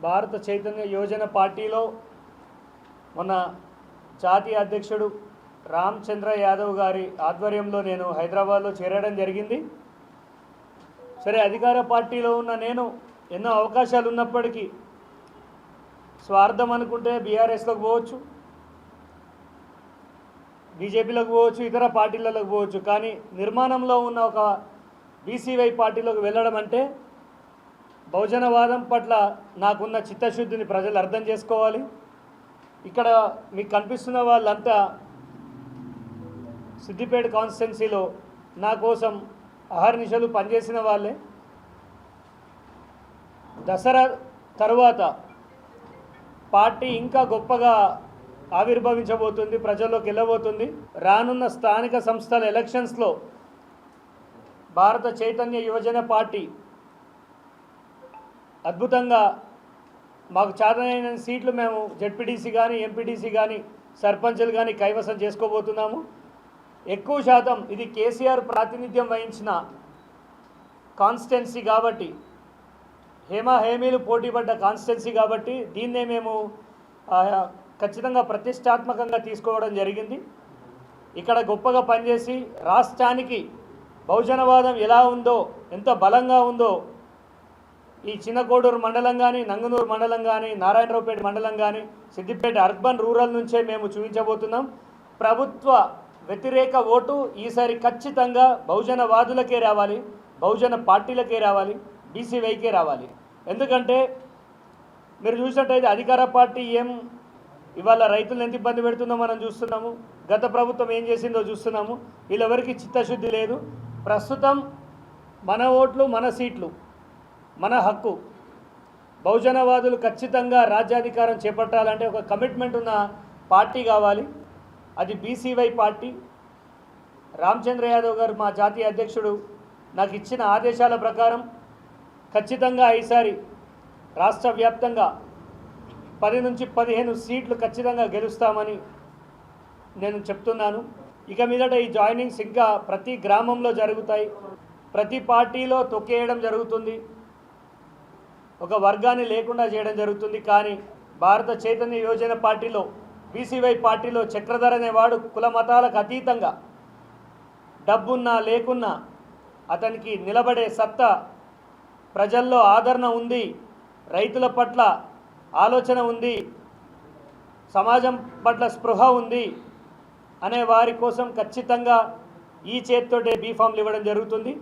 భారత చైతన్య యోజన పార్టీలో మొన్న జాతీయ అధ్యక్షుడు రామచంద్ర యాదవ్ గారి ఆధ్వర్యంలో నేను హైదరాబాద్లో చేరడం జరిగింది. సరే, అధికార పార్టీలో ఉన్న నేను ఎన్నో అవకాశాలు ఉన్నప్పటికీ స్వార్థం అనుకుంటే బీఆర్ఎస్లోకి పోవచ్చు, బీజేపీలోకి పోవచ్చు, ఇతర పార్టీలకు పోవచ్చు. కానీ నిర్మాణంలో ఉన్న ఒక బీసీవై పార్టీలోకి వెళ్ళడం అంటే బహుజనవాదం పట్ల నాకున్న చిత్తశుద్ధిని ప్రజలు అర్థం చేసుకోవాలి. ఇక్కడ మీకు కనిపిస్తున్న వాళ్ళంతా సిద్దిపేట కాన్స్టిట్యున్సీలో నా కోసం అహర్నిశలు పనిచేసిన వాళ్ళే. దసరా తర్వాత పార్టీ ఇంకా గొప్పగా ఆవిర్భవించబోతుంది, ప్రజల్లోకి వెళ్ళబోతుంది. రానున్న స్థానిక సంస్థల ఎలక్షన్స్లో భారత చైతన్య యువజన పార్టీ అద్భుతంగా మాకు చాదనైన సీట్లు మేము జెడ్పీటీసీ కానీ, ఎంపీటీసీ కానీ, సర్పంచులు కానీ కైవసం చేసుకోబోతున్నాము. ఎక్కువ శాతం ఇది కేసీఆర్ ప్రాతినిధ్యం వహించిన కాన్స్టిట్యున్సీ కాబట్టి, హేమీలు పోటీపడ్డ కాన్స్టిట్యున్సీ కాబట్టి దీన్నే మేము ఖచ్చితంగా ప్రతిష్టాత్మకంగా తీసుకోవడం జరిగింది. ఇక్కడ గొప్పగా పనిచేసి రాష్ట్రానికి బహుజనవాదం ఎలా ఉందో, ఎంత బలంగా ఉందో ఈ చిన్నకోడూరు మండలం కానీ, నంగనూరు మండలం కానీ, నారాయణరావుపేట మండలం కానీ, సిద్దిపేట అర్బన్ రూరల్ నుంచే మేము చూపించబోతున్నాం. ప్రభుత్వ వ్యతిరేక ఓటు ఈసారి ఖచ్చితంగా బహుజనవాదులకే రావాలి, బహుజన పార్టీలకే రావాలి, బీసీవైకే రావాలి. ఎందుకంటే మీరు చూసినట్టయితే అధికార పార్టీ ఇవాళ రైతులను ఎంత ఇబ్బంది పెడుతుందో మనం చూస్తున్నాము. గత ప్రభుత్వం ఏం చేసిందో చూస్తున్నాము. వీళ్ళెవరికి చిత్తశుద్ధి లేదు. ప్రస్తుతం మన ఓట్లు, మన సీట్లు, మన హక్కు. బహుజనవాదులు ఖచ్చితంగా రాజ్యాధికారం చేపట్టాలంటే ఒక కమిట్మెంట్ ఉన్న పార్టీ కావాలి. అది బీసీవై పార్టీ. రామచంద్ర యాదవ్ గారు మా జాతీయ అధ్యక్షుడు నాకు ఇచ్చిన ఆదేశాల ప్రకారం ఖచ్చితంగా ఈసారి రాష్ట్ర వ్యాప్తంగా 10 నుంచి 15 సీట్లు ఖచ్చితంగా గెలుస్తామని నేను చెప్తున్నాను. ఇక మీదట ఈ జాయినింగ్స్ ఇంకా ప్రతి గ్రామంలో జరుగుతాయి. ప్రతి పార్టీలో తొక్కేయడం జరుగుతుంది, ఒక వర్గాన్ని లేకుండా చేయడం జరుగుతుంది. కానీ భారత చైతన్య యోజన పార్టీలో, బీసీవై పార్టీలో చక్రధర్ అనేవాడు కుల మతాలకు అతీతంగా డబ్బున్నా లేకున్నా అతనికి నిలబడే సత్తా, ప్రజల్లో ఆదరణ ఉంది, రైతుల పట్ల ఆలోచన ఉంది, సమాజం పట్ల స్పృహ ఉంది అనే వారి కోసం ఖచ్చితంగా ఈ చేతితోటే బీఫామ్లు ఇవ్వడం జరుగుతుంది.